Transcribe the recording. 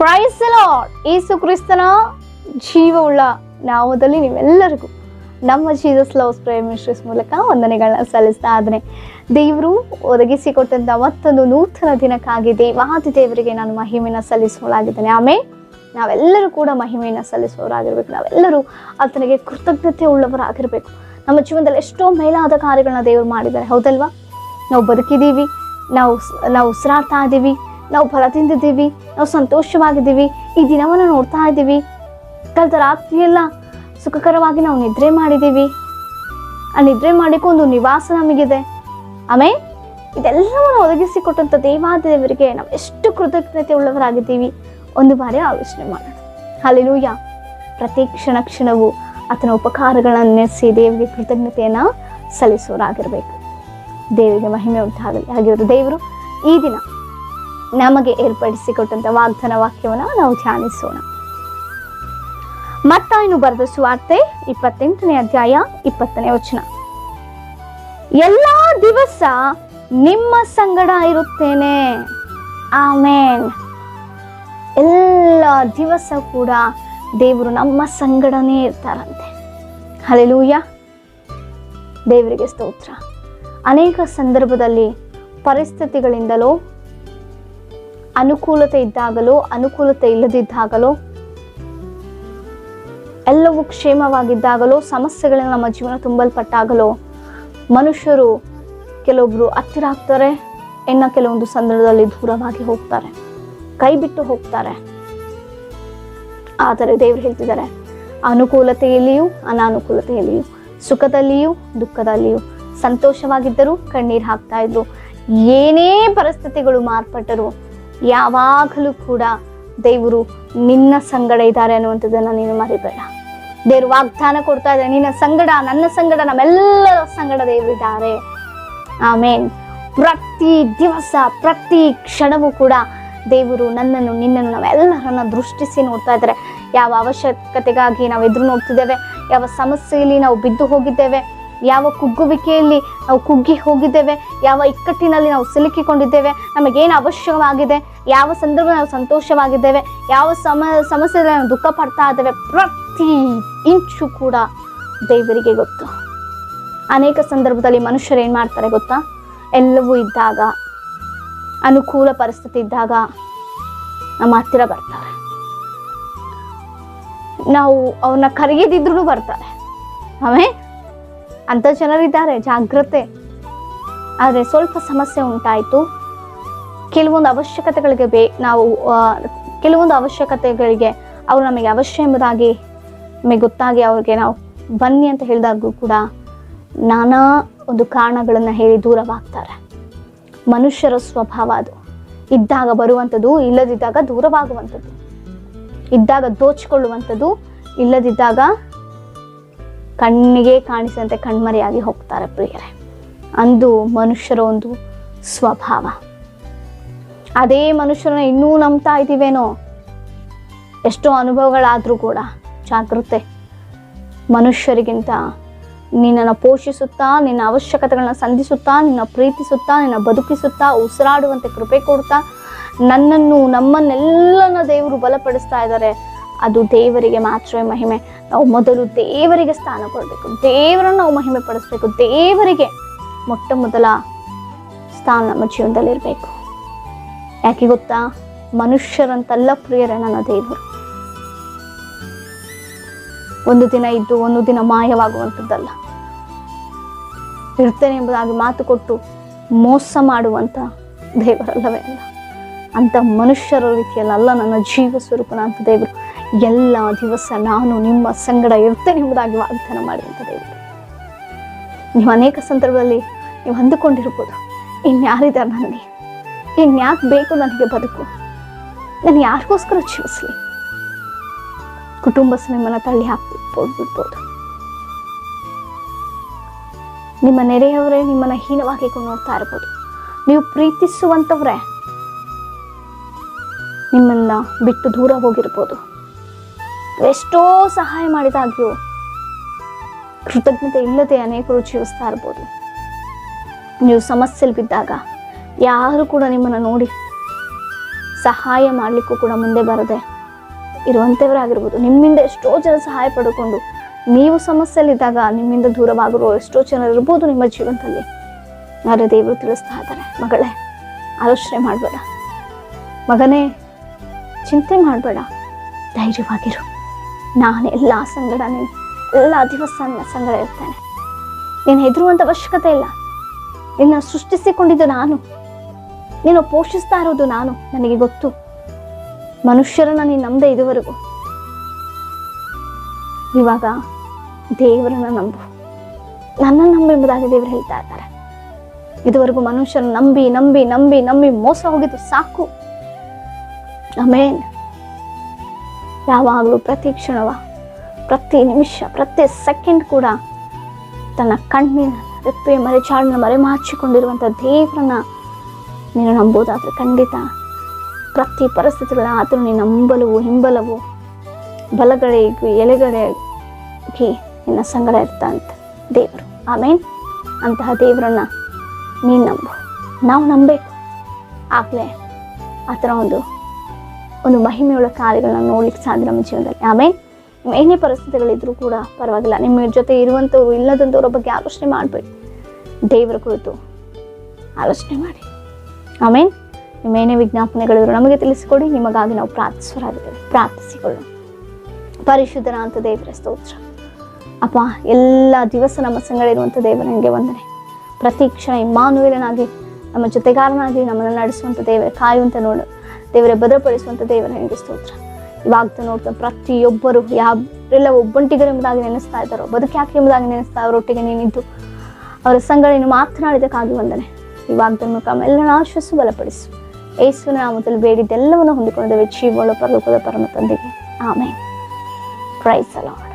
Price the lord. ಯೇಸು ಕ್ರಿಸ್ತನ ಜೀವವುಳ್ಳ ನಾಮದಲ್ಲಿ ನೀವೆಲ್ಲರಿಗೂ ನಮ್ಮ ಜೀಸಸ್ ಲವ್ಸ್ ಪ್ರೇಯರ್ ಮಿನಿಸ್ಟ್ರೀಸ್ ಮೂಲಕ ವಂದನೆಗಳನ್ನ ಸಲ್ಲಿಸ್ತಾ ಇದ್ದೇನೆ. ದೇವರು ಒದಗಿಸಿಕೊಟ್ಟಂತ ಮತ್ತೊಂದು ನೂತನ ದಿನಕ್ಕಾಗಿ ದೇವಾದಿ ದೇವರಿಗೆ ನಾನು ಮಹಿಮೆಯನ್ನು ಸಲ್ಲಿಸುವಳಾಗಿದ್ದೇನೆ. ಆಮೇಲೆ ನಾವೆಲ್ಲರೂ ಕೂಡ ಮಹಿಮೆಯನ್ನು ಸಲ್ಲಿಸುವವರಾಗಿರ್ಬೇಕು. ನಾವೆಲ್ಲರೂ ಆತನಿಗೆ ಕೃತಜ್ಞತೆ ಉಳ್ಳವರಾಗಿರ್ಬೇಕು. ನಮ್ಮ ಜೀವನದಲ್ಲಿ ಎಷ್ಟೋ ಮೇಲಾದ ಕಾರ್ಯಗಳನ್ನ ದೇವರು ಮಾಡಿದ್ದಾರೆ, ಹೌದಲ್ವಾ? ನಾವು ಬದುಕಿದ್ದೀವಿ, ನಾವು ಉಸಿರಾಡ್ತಾ ಇದ್ದೀವಿ, ನಾವು ಫಲ ತಿಂದಿದ್ದೀವಿ, ನಾವು ಸಂತೋಷವಾಗಿದ್ದೀವಿ, ಈ ದಿನವನ್ನು ನೋಡ್ತಾ ಇದ್ದೀವಿ. ಕಳೆದ ರಾತ್ರಿಯೆಲ್ಲ ಸುಖಕರವಾಗಿ ನಾವು ನಿದ್ರೆ ಮಾಡಿದ್ದೀವಿ. ಆ ನಿದ್ರೆ ಮಾಡಿಕೊಂಡು ಒಂದು ನಿವಾಸ ನಮಗಿದೆ. ಆಮೇಲೆ ಇದೆಲ್ಲವನ್ನು ಒದಗಿಸಿಕೊಟ್ಟಂಥ ದೇವಾದಿ ದೇವರಿಗೆ ನಾವು ಎಷ್ಟು ಕೃತಜ್ಞತೆ ಉಳ್ಳವರಾಗಿದ್ದೀವಿ ಒಂದು ಬಾರಿ ಆಲೋಚನೆ ಮಾಡೋಣ. ಹಲ್ಲೆಲೂಯ. ಪ್ರತಿ ಕ್ಷಣವೂ ಆತನ ಉಪಕಾರಗಳನ್ನು ನೆನೆಸಿ ದೇವರಿಗೆ ಕೃತಜ್ಞತೆಯನ್ನು ಸಲ್ಲಿಸೋರಾಗಿರ್ಬೇಕು. ದೇವರಿಗೆ ಮಹಿಮೆ ಉಂಟಾಗಲಿ. ಹಾಗಿರೋದು ದೇವರು ಈ ದಿನ ನಮಗೆ ಏರ್ಪಡಿಸಿಕೊಟ್ಟಂಥ ವಾಗ್ದಾನ ವಾಕ್ಯವನ್ನು ನಾವು ಧ್ಯಾನಿಸೋಣ. ಮತ್ತಾಯನು ಬರೆದ ಸುವಾರ್ತೆ 28ನೇ ಅಧ್ಯಾಯ 20ನೇ ವಚನ. ಎಲ್ಲಾ ದಿವಸ ನಿಮ್ಮ ಸಂಗಡ ಇರುತ್ತೇನೆ. ಆಮೇನ್. ಎಲ್ಲ ದಿವಸ ಕೂಡ ದೇವರು ನಮ್ಮ ಸಂಗಡನೇ ಇರ್ತಾರಂತೆ. ಹಲ್ಲೆಲೂಯ. ದೇವರಿಗೆ ಸ್ತೋತ್ರ. ಅನೇಕ ಸಂದರ್ಭದಲ್ಲಿ ಪರಿಸ್ಥಿತಿಗಳಿಂದಲೋ, ಅನುಕೂಲತೆ ಇದ್ದಾಗಲೋ, ಅನುಕೂಲತೆ ಇಲ್ಲದಿದ್ದಾಗಲೋ, ಎಲ್ಲವೂ ಕ್ಷೇಮವಾಗಿದ್ದಾಗಲೋ, ಸಮಸ್ಯೆಗಳಿಂದ ನಮ್ಮ ಜೀವನ ತುಂಬಲ್ಪಟ್ಟಾಗಲೋ ಮನುಷ್ಯರು ಕೆಲವೊಬ್ರು ಹತ್ತಿರ ಆಗ್ತಾರೆ, ಇನ್ನು ಕೆಲವೊಂದು ಸಂದರ್ಭದಲ್ಲಿ ದೂರವಾಗಿ ಹೋಗ್ತಾರೆ, ಕೈ ಬಿಟ್ಟು ಹೋಗ್ತಾರೆ. ಆದರೆ ದೇವರು ಹೇಳ್ತಿದ್ದಾರೆ, ಅನುಕೂಲತೆಯಲ್ಲಿಯೂ ಅನಾನುಕೂಲತೆಯಲ್ಲಿಯೂ, ಸುಖದಲ್ಲಿಯೂ ದುಃಖದಲ್ಲಿಯೂ, ಸಂತೋಷವಾಗಿದ್ದರೂ ಕಣ್ಣೀರು ಹಾಕ್ತಾ ಇದ್ರು, ಏನೇ ಪರಿಸ್ಥಿತಿಗಳು ಮಾರ್ಪಟ್ಟರು ಯಾವಾಗಲೂ ಕೂಡ ದೇವರು ನಿನ್ನ ಸಂಗಡ ಇದ್ದಾರೆ ಅನ್ನುವಂಥದ್ದನ್ನು ನೀನು ಮರಿಬೇಡ. ದೇವರು ವಾಗ್ದಾನ ಕೊಡ್ತಾ ಇದ್ದಾರೆ, ನಿನ್ನ ಸಂಗಡ, ನನ್ನ ಸಂಗಡ, ನಮ್ಮೆಲ್ಲರ ಸಂಗಡ ದೇವರಿದ್ದಾರೆ. ಆಮೇನ್. ಪ್ರತಿ ದಿವಸ ಪ್ರತಿ ಕ್ಷಣವೂ ಕೂಡ ದೇವರು ನನ್ನನ್ನು, ನಿನ್ನನ್ನು, ನಾವೆಲ್ಲರನ್ನ ದೃಷ್ಟಿಸಿ ನೋಡ್ತಾ ಇದ್ದಾರೆ. ಯಾವ ಅವಶ್ಯಕತೆಗಾಗಿ ನಾವು ಎದುರು ನೋಡ್ತಿದ್ದೇವೆ, ಯಾವ ಸಮಸ್ಯೆಯಲ್ಲಿ ನಾವು ಬಿದ್ದು ಹೋಗಿದ್ದೇವೆ, ಯಾವ ಕುಗ್ಗುವಿಕೆಯಲ್ಲಿ ನಾವು ಕುಗ್ಗಿ ಹೋಗಿದ್ದೇವೆ, ಯಾವ ಇಕ್ಕಟ್ಟಿನಲ್ಲಿ ನಾವು ಸಿಲುಕಿಕೊಂಡಿದ್ದೇವೆ, ನಮಗೇನು ಅವಶ್ಯಕವಾಗಿದೆ, ಯಾವ ಸಂದರ್ಭ ನಾವು ಸಂತೋಷವಾಗಿದ್ದೇವೆ, ಯಾವ ಸಮಸ್ಯೆಯಲ್ಲಿ ನಾವು ದುಃಖ ಪಡ್ತಾ ಇದ್ದೇವೆ, ಪ್ರತಿ ಇಂಚು ಕೂಡ ದೇವರಿಗೆ ಗೊತ್ತು. ಅನೇಕ ಸಂದರ್ಭದಲ್ಲಿ ಮನುಷ್ಯರು ಏನು ಮಾಡ್ತಾರೆ ಗೊತ್ತಾ? ಎಲ್ಲವೂ ಇದ್ದಾಗ, ಅನುಕೂಲ ಪರಿಸ್ಥಿತಿ ಇದ್ದಾಗ ನಮ್ಮ ಹತ್ತಿರ ಬರ್ತಾರೆ, ನಾವು ಅವ್ರನ್ನ ಕರೆಯದಿದ್ರು ಬರ್ತಾರೆ. ಆಮೇಲೆ ಅಂಥ ಜನರಿದ್ದಾರೆ, ಜಾಗ್ರತೆ. ಆದರೆ ಸ್ವಲ್ಪ ಸಮಸ್ಯೆ ಉಂಟಾಯಿತು, ಕೆಲವೊಂದು ಅವಶ್ಯಕತೆಗಳಿಗೆ ಕೆಲವೊಂದು ಅವಶ್ಯಕತೆಗಳಿಗೆ ಅವರು ನಮಗೆ ಅವಶ್ಯ ಎಂಬುದಾಗಿ ನಮಗೆ ಗೊತ್ತಾಗಿ ಅವ್ರಿಗೆ ನಾವು ಬನ್ನಿ ಅಂತ ಹೇಳಿದಾಗೂ ಕೂಡ ನಾನಾ ಒಂದು ಕಾರಣಗಳನ್ನು ಹೇಳಿ ದೂರವಾಗ್ತಾರೆ. ಮನುಷ್ಯರ ಸ್ವಭಾವ ಅದು. ಇದ್ದಾಗ ಬರುವಂಥದ್ದು, ಇಲ್ಲದಿದ್ದಾಗ ದೂರವಾಗುವಂಥದ್ದು, ಇದ್ದಾಗ ದೋಚಿಕೊಳ್ಳುವಂಥದ್ದು, ಇಲ್ಲದಿದ್ದಾಗ ಕಣ್ಣಿಗೆ ಕಾಣಿಸಂತೆ ಕಣ್ಮರೆಯಾಗಿ ಹೋಗ್ತಾರೆ ಪ್ರಿಯರೇ. ಅಂದು ಮನುಷ್ಯರ ಒಂದು ಸ್ವಭಾವ. ಅದೇ ಮನುಷ್ಯರನ್ನ ಇನ್ನೂ ನಂಬ್ತಾ ಇದ್ದೀವೇನೋ, ಎಷ್ಟೋ ಅನುಭವಗಳಾದರೂ ಕೂಡ ಜಾಗೃತೆ. ಮನುಷ್ಯರಿಗಿಂತ ನಿನ್ನನ್ನು ಪೋಷಿಸುತ್ತಾ, ನಿನ್ನ ಅವಶ್ಯಕತೆಗಳನ್ನ ಸಂಧಿಸುತ್ತಾ, ನಿನ್ನ ಪ್ರೀತಿಸುತ್ತಾ, ನಿನ್ನ ಬದುಕಿಸುತ್ತಾ, ಉಸಿರಾಡುವಂತೆ ಕೃಪೆ ಕೊಡ್ತಾ, ನಮ್ಮನ್ನೆಲ್ಲನ ದೇವರು ಬಲಪಡಿಸ್ತಾ ಇದ್ದಾರೆ. ಅದು ದೇವರಿಗೆ ಮಾತ್ರವೇ ಮಹಿಮೆ. ನಾವು ಮೊದಲು ದೇವರಿಗೆ ಸ್ಥಾನ ಕೊಡಬೇಕು, ದೇವರನ್ನು ನಾವು ಮಹಿಮೆ ಪಡಿಸ್ಬೇಕು. ದೇವರಿಗೆ ಮೊಟ್ಟ ಮೊದಲ ಸ್ಥಾನ ನಮ್ಮ ಜೀವನದಲ್ಲಿರಬೇಕು. ಯಾಕೆ ಗೊತ್ತಾ? ಮನುಷ್ಯರಂತಲ್ಲ ಪ್ರಿಯರೇ ನನ್ನ ದೇವರು. ಒಂದು ದಿನ ಇದ್ದು ಒಂದು ದಿನ ಮಾಯವಾಗುವಂಥದ್ದಲ್ಲ. ಇರ್ತೇನೆ ಎಂಬುದಾಗಿ ಮಾತು ಕೊಟ್ಟು ಮೋಸ ಮಾಡುವಂಥ ದೇವರಲ್ಲವೇ ಅಲ್ಲ. ಅಂಥ ಮನುಷ್ಯರ ರೀತಿಯಲ್ಲ ನನ್ನ ಜೀವ ಸ್ವರೂಪನಾಂತ ದೇವರು. ಎಲ್ಲ ದಿವಸ ನಾನು ನಿಮ್ಮ ಸಂಗಡ ಇರ್ತೇನೆ ಎಂಬುದಾಗಿ ವಾಗ್ದಾನ ಮಾಡುವಂಥ ದೇವರು. ನೀವು ಅನೇಕ ಸಂದರ್ಭದಲ್ಲಿ ನೀವು ಅಂದುಕೊಂಡಿರ್ಬೋದು, ಇನ್ಯಾರಿದ್ದಾರೆ ನನಗೆ, ಇನ್ಯಾಕೆ ಬೇಕು ನನಗೆ ಬದುಕು, ನಾನು ಯಾರಿಗೋಸ್ಕರ ಜೀವಿಸಲಿ. ಕುಟುಂಬ ನಿಮ್ಮನ್ನು ತಳ್ಳಿ ಬಿಡ್ಬೋದು. ನಿಮ್ಮ ನೆರೆಯವರೇ ನಿಮ್ಮನ್ನು ಹೀನವಾಗಿ ನೋಡ್ತಾ ಇರ್ಬೋದು. ನೀವು ಪ್ರೀತಿಸುವಂಥವ್ರೆ ನಿಮ್ಮನ್ನ ಬಿಟ್ಟು ದೂರ ಹೋಗಿರ್ಬೋದು. ಎಷ್ಟೋ ಸಹಾಯ ಮಾಡಿದಾಗ್ಯೂ ಕೃತಜ್ಞತೆ ಇಲ್ಲದೆ ಅನೇಕರು ಜೀವಿಸ್ತಾ ಇರ್ಬೋದು. ನೀವು ಸಮಸ್ಯೆಯಲ್ಲಿ ಬಿದ್ದಾಗ ಯಾರು ಕೂಡ ನಿಮ್ಮನ್ನು ನೋಡಿ ಸಹಾಯ ಮಾಡಲಿಕ್ಕೂ ಕೂಡ ಮುಂದೆ ಬರದೆ ಇರುವಂಥವರಾಗಿರ್ಬೋದು. ನಿಮ್ಮಿಂದ ಎಷ್ಟೋ ಜನ ಸಹಾಯ ಪಡ್ಕೊಂಡು ನೀವು ಸಮಸ್ಯೆಯಲ್ಲಿದ್ದಾಗ ನಿಮ್ಮಿಂದ ದೂರವಾಗಿರೋ ಎಷ್ಟೋ ಜನರು ಇರ್ಬೋದು ನಿಮ್ಮ ಜೀವನದಲ್ಲಿ. ಆದರೆ ದೇವರು ತಿಳಿಸ್ತಾ ಇದ್ದಾರೆ, ಮಗಳೇ ಆಲೋಚನೆ ಮಾಡಬೇಡ, ಮಗನೇ ಚಿಂತೆ ಮಾಡಬೇಡ, ಧೈರ್ಯವಾಗಿರು. ನಾನು ಎಲ್ಲ ಸಂಗಡ ಎಲ್ಲ ದಿವಸ ನನ್ನ ಸಂಗಡ ಇರ್ತೇನೆ. ನೀನು ಹೆದರುವಂಥ ಅವಶ್ಯಕತೆ ಇಲ್ಲ. ನಿನ್ನ ಸೃಷ್ಟಿಸಿಕೊಂಡಿದ್ದು ನಾನು, ನೀನು ಪೋಷಿಸ್ತಾ ಇರೋದು ನಾನು. ನನಗೆ ಗೊತ್ತು. ಮನುಷ್ಯರನ್ನ ನೀನು ನಂಬದೆ ಇದುವರೆಗೂ. ಇವಾಗ ದೇವರನ್ನ ನಂಬು, ನನ್ನನ್ನು ನಂಬು ಎಂಬುದಾಗಿ ದೇವರು ಹೇಳ್ತಾ ಇದ್ದಾರೆ. ಇದುವರೆಗೂ ಮನುಷ್ಯರನ್ನ ನಂಬಿ ನಂಬಿ ನಂಬಿ ನಂಬಿ ಮೋಸ ಹೋಗಿದ್ದು ಸಾಕು. ಆಮೇನ್. ಯಾವಾಗಲೂ ಪ್ರತಿ ಕ್ಷಣವ, ಪ್ರತಿ ನಿಮಿಷ, ಪ್ರತಿ ಸೆಕೆಂಡ್ ಕೂಡ ತನ್ನ ಕಣ್ಣಿನ ರೆಪ್ಪೆ ಮರೆಚಾಳನ್ನ ಮರೆಮಾಚಿಕೊಂಡಿರುವಂಥ ದೇವರನ್ನ ನೀನು ನಂಬೋದಾದ್ರೆ ಖಂಡಿತ ಪ್ರತಿ ಪರಿಸ್ಥಿತಿಗಳ ಆತನು ನೀನು ನಂಬಲವು ಹಿಂಬಲವು ಬಲಗಳಿಗೆ ಎಲೆಗಳಿಗೆ ನಿನ್ನ ಸಂಗಡ ಇರ್ತಂತ ದೇವರು. ಆಮೇನ್. ಅಂತಹ ದೇವರನ್ನ ನೀನು ನಂಬು, ನಾವು ನಂಬಬೇಕು. ಆಗಲೇ ಆ ಥರ ಒಂದು ಮಹಿಮೆಯುಳ್ಳ ಕಾರ್ಯಗಳನ್ನ ನೋಡ್ಲಿಕ್ಕೆ ಸಾಧ್ಯ ನಮ್ಮ ಜೀವನದಲ್ಲಿ. ಆಮೇಲೆ ಏನೇ ಪರಿಸ್ಥಿತಿಗಳಿದ್ರೂ ಕೂಡ ಪರವಾಗಿಲ್ಲ, ನಿಮ್ಮ ಜೊತೆ ಇರುವಂಥವ್ರು ಇಲ್ಲದಂಥವ್ರ ಬಗ್ಗೆ ಆಲೋಚನೆ ಮಾಡಬೇಡಿ, ದೇವರ ಕುರಿತು ಆಲೋಚನೆ ಮಾಡಿ. ಆಮೇಲೆ ನಿಮ್ಮೇನೇ ವಿಜ್ಞಾಪನೆಗಳಿದ್ರು ನಮಗೆ ತಿಳಿಸಿಕೊಡಿ, ನಿಮಗಾಗಿ ನಾವು ಪ್ರಾರ್ಥಿಸುವರಾಗಿದ್ದೇವೆ. ಪ್ರಾರ್ಥಿಸಿಕೊಳ್ಳೋಣ. ಪರಿಶುದ್ಧನಾಂತ ದೇವರ ಸ್ತೋತ್ರ. ಅಪ್ಪ, ಎಲ್ಲ ದಿವಸ ನಮ್ಮ ಸಂಗಡ ಇರುವಂಥ ದೇವರ ನನಗೆ ವಂದನೆ. ಪ್ರತಿ ಕ್ಷಣ ಇಮ್ಮಾನುವೇಲನಾಗಿ ನಮ್ಮ ಜೊತೆಗಾರನಾಗಿ ನಮ್ಮನ್ನು ನಡೆಸುವಂಥ ದೇವರ, ಕಾಯುವಂಥ ನೋಡು ದೇವರೇ, ಭದ್ರಪಡಿಸುವಂಥ ದೇವರ ನನಗೆ ಸ್ತೋತ್ರ. ಇವಾಗ ನೋಡ್ತಾ ಪ್ರತಿಯೊಬ್ಬರು ಯಾರೆಲ್ಲ ಒಬ್ಬಂಟಿಗರೆಂಬುದಾಗಿ ನೆನೆಸ್ತಾ ಇದ್ದಾರೋ, ಬದುಕು ಯಾಕೆ ಎಂಬುದಾಗಿ ನೆನೆಸ್ತಾ ಅವರೊಟ್ಟಿಗೆ ನೀನಿದ್ದು ಅವರ ಸಂಗಡ ನೀನು ಮಾತನಾಡಿದಕ್ಕಾಗಿ ವಂದನೆ. ಇವಾಗ ಎಲ್ಲ ಆಶ್ವಾಸ ಬಲಪಡಿಸು. ಯೇಸುವಿನ ನಾಮದಲ್ಲಿ ಬೇಡಿದ್ದೆಲ್ಲವನ್ನು ಹೊಂದಿಕೊಂಡಿದ್ದೇವೆ ಜೀವಳ ಪರಲೋಕದ ಪರಮ ತಂದೆಗೆ. ಆಮೇನ್. Praise the lord.